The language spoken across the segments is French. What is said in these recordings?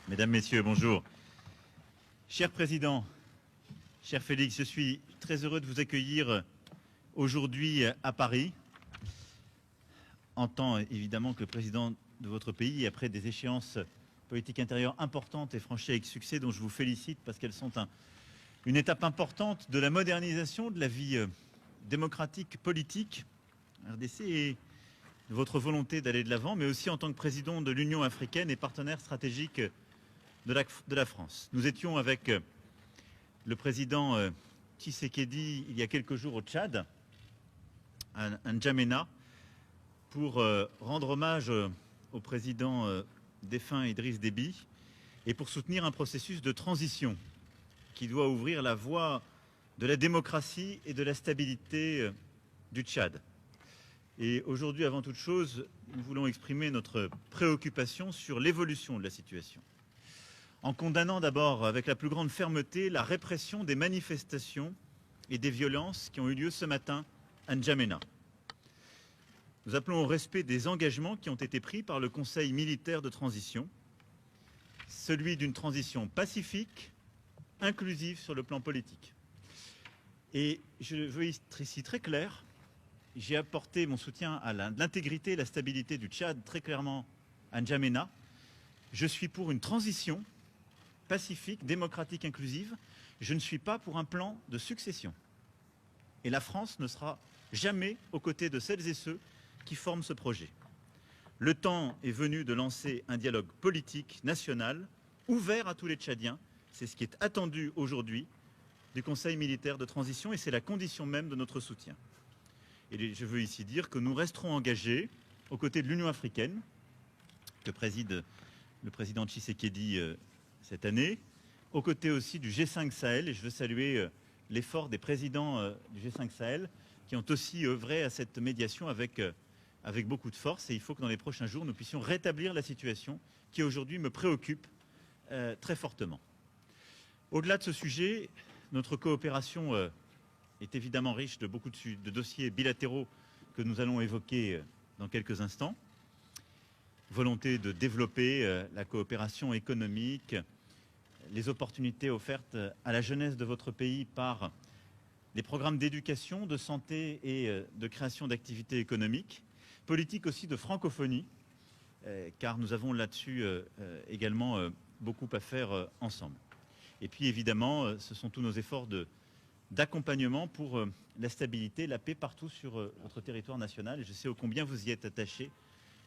Mesdames, Messieurs, bonjour. Cher Président, cher Félix, je suis très heureux de vous accueillir aujourd'hui à Paris, en tant évidemment que président de votre pays, et après des échéances politiques intérieures importantes et franchies avec succès, dont je vous félicite parce qu'elles sont une étape importante de la modernisation de la vie démocratique, politique, RDC, et de votre volonté d'aller de l'avant, mais aussi en tant que président de l'Union africaine et partenaire stratégique de la France. Nous étions avec le président Tshisekedi il y a quelques jours au Tchad, à N'Djamena, pour rendre hommage au président défunt Idriss Déby et pour soutenir un processus de transition qui doit ouvrir la voie de la démocratie et de la stabilité du Tchad. Et aujourd'hui, avant toute chose, nous voulons exprimer notre préoccupation sur l'évolution de la situation, en condamnant d'abord avec la plus grande fermeté la répression des manifestations et des violences qui ont eu lieu ce matin à N'Djamena. Nous appelons au respect des engagements qui ont été pris par le Conseil militaire de transition, celui d'une transition pacifique, inclusive sur le plan politique. Et je veux être ici très clair, j'ai apporté mon soutien à l'intégrité et la stabilité du Tchad très clairement à N'Djamena. Je suis pour une transition pacifique, démocratique, inclusive. Je ne suis pas pour un plan de succession. Et la France ne sera jamais aux côtés de celles et ceux qui forment ce projet. Le temps est venu de lancer un dialogue politique national ouvert à tous les Tchadiens. C'est ce qui est attendu aujourd'hui du Conseil militaire de transition et c'est la condition même de notre soutien. Et je veux ici dire que nous resterons engagés aux côtés de l'Union africaine, que préside le président Tshisekedi cette année, aux côtés aussi du G5 Sahel, et je veux saluer l'effort des présidents du G5 Sahel qui ont aussi œuvré à cette médiation avec beaucoup de force. Et il faut que dans les prochains jours, nous puissions rétablir la situation qui aujourd'hui me préoccupe très fortement. Au-delà de ce sujet, notre coopération est évidemment riche de beaucoup de dossiers bilatéraux que nous allons évoquer dans quelques instants. Volonté de développer la coopération économique, les opportunités offertes à la jeunesse de votre pays par les programmes d'éducation, de santé et de création d'activités économiques, politique aussi de francophonie, car nous avons là-dessus également beaucoup à faire ensemble. Et puis évidemment, ce sont tous nos efforts d'accompagnement pour la stabilité, la paix partout sur votre territoire national. Et je sais ô combien vous y êtes attachés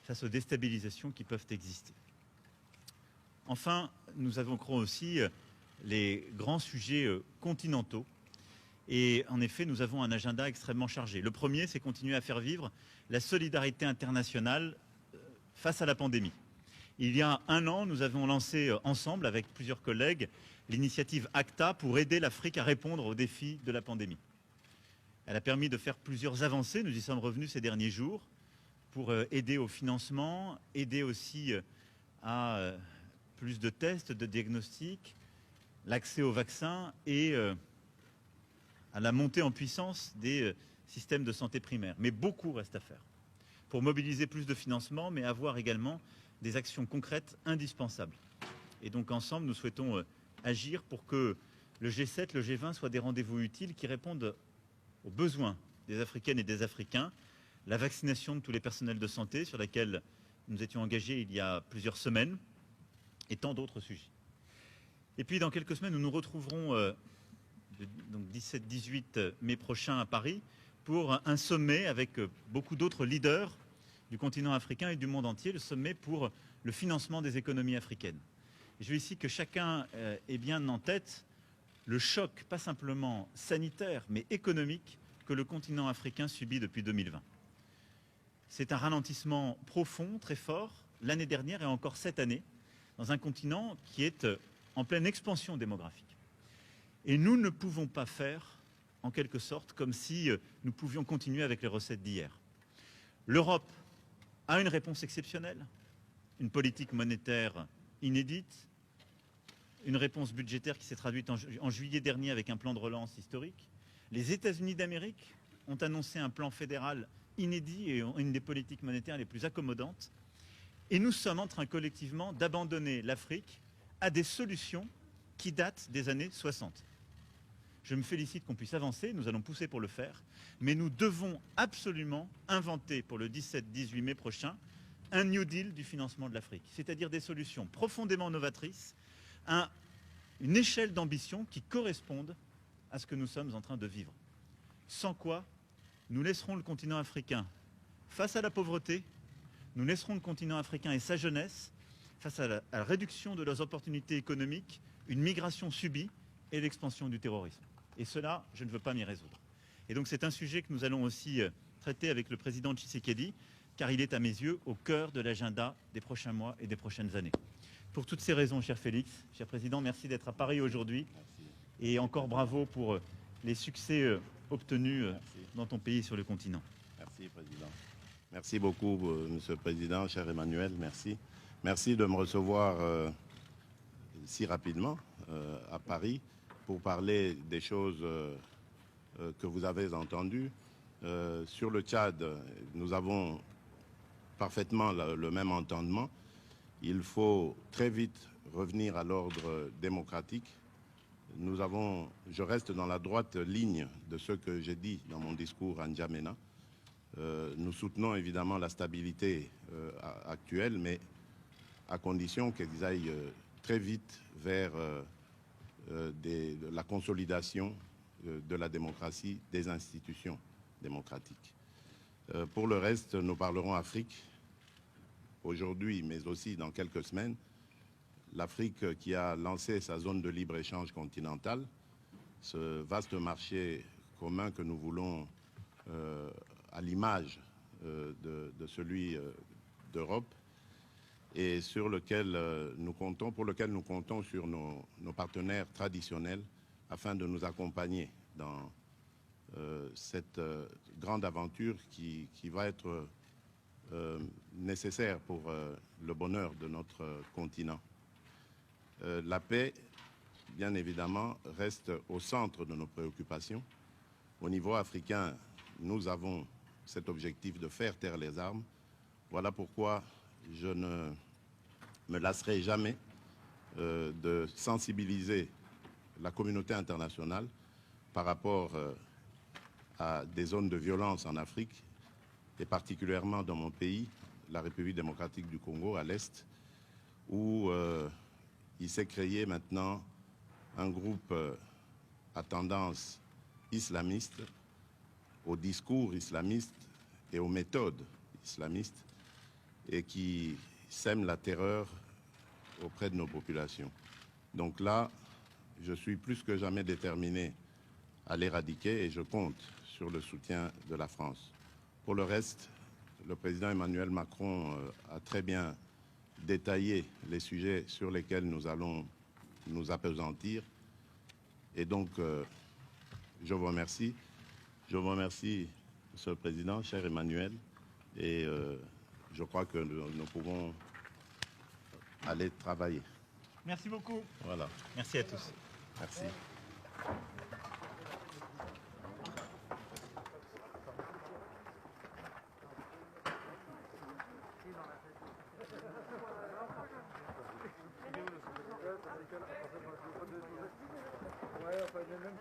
face aux déstabilisations qui peuvent exister. Enfin, nous évoquerons aussi les grands sujets continentaux. Et en effet, nous avons un agenda extrêmement chargé. Le premier, c'est continuer à faire vivre la solidarité internationale face à la pandémie. Il y a un an, nous avons lancé ensemble, avec plusieurs collègues, l'initiative ACTA pour aider l'Afrique à répondre aux défis de la pandémie. Elle a permis de faire plusieurs avancées, nous y sommes revenus ces derniers jours, pour aider au financement, aider aussi à plus de tests, de diagnostics, l'accès aux vaccins et à la montée en puissance des systèmes de santé primaire. Mais beaucoup reste à faire pour mobiliser plus de financement, mais avoir également des actions concrètes indispensables. Et donc ensemble, nous souhaitons agir pour que le G7, le G20 soient des rendez-vous utiles qui répondent aux besoins des Africaines et des Africains, la vaccination de tous les personnels de santé sur laquelle nous étions engagés il y a plusieurs semaines et tant d'autres sujets. Et puis dans quelques semaines, nous nous retrouverons donc 17-18 mai prochain à Paris pour un sommet avec beaucoup d'autres leaders du continent africain et du monde entier, le sommet pour le financement des économies africaines. Et je veux ici que chacun ait bien en tête le choc, pas simplement sanitaire, mais économique, que le continent africain subit depuis 2020. C'est un ralentissement profond, très fort, l'année dernière et encore cette année, dans un continent qui est en pleine expansion démographique. Et nous ne pouvons pas faire, en quelque sorte, comme si nous pouvions continuer avec les recettes d'hier. L'Europe a une réponse exceptionnelle, une politique monétaire inédite, une réponse budgétaire qui s'est traduite en juillet dernier avec un plan de relance historique. Les États-Unis d'Amérique ont annoncé un plan fédéral inédit et une des politiques monétaires les plus accommodantes. Et nous sommes en train collectivement d'abandonner l'Afrique à des solutions qui datent des années 60. Je me félicite qu'on puisse avancer, nous allons pousser pour le faire, mais nous devons absolument inventer pour le 17-18 mai prochain un New Deal du financement de l'Afrique, c'est-à-dire des solutions profondément novatrices, une échelle d'ambition qui corresponde à ce que nous sommes en train de vivre. Sans quoi, nous laisserons le continent africain face à la pauvreté, nous laisserons le continent africain et sa jeunesse face à la réduction de leurs opportunités économiques, une migration subie et l'expansion du terrorisme. Et cela, je ne veux pas m'y résoudre. Et donc c'est un sujet que nous allons aussi traiter avec le président Tshisekedi, car il est à mes yeux au cœur de l'agenda des prochains mois et des prochaines années. Pour toutes ces raisons, cher Félix, cher président, merci d'être à Paris aujourd'hui. Et encore bravo pour les succès obtenus dans ton pays sur le continent. Merci, président. Merci beaucoup, monsieur le président, cher Emmanuel, merci. Merci de me recevoir si rapidement à Paris pour parler des choses que vous avez entendues. Sur le Tchad, nous avons parfaitement le même entendement. Il faut très vite revenir à l'ordre démocratique. Je reste dans la droite ligne de ce que j'ai dit dans mon discours à N'Djamena. Nous soutenons évidemment la stabilité actuelle, mais à condition qu'ils aillent très vite vers la consolidation de la démocratie, des institutions démocratiques. Pour le reste, nous parlerons Afrique aujourd'hui, mais aussi dans quelques semaines. L'Afrique qui a lancé sa zone de libre-échange continentale, ce vaste marché commun que nous voulons à l'image de celui d'Europe et pour lequel nous comptons sur nos partenaires traditionnels afin de nous accompagner dans cette grande aventure qui va être nécessaire pour le bonheur de notre continent. La paix, bien évidemment, reste au centre de nos préoccupations. Au niveau africain, nous avons cet objectif de faire taire les armes. Voilà pourquoi je ne me lasserai jamais de sensibiliser la communauté internationale par rapport à des zones de violence en Afrique, et particulièrement dans mon pays, la République démocratique du Congo, à l'Est, où il s'est créé maintenant un groupe à tendance islamiste, au discours islamiste et aux méthodes islamistes, et qui sème la terreur auprès de nos populations. Donc là, je suis plus que jamais déterminé à l'éradiquer et je compte sur le soutien de la France. Pour le reste, le président Emmanuel Macron a très bien détaillé les sujets sur lesquels nous allons nous appesantir. Et donc, je vous remercie. Je vous remercie, Monsieur le Président, cher Emmanuel. Et je crois que nous pouvons aller travailler. Merci beaucoup. Voilà. Merci à tous. Merci. Ouais, enfin, même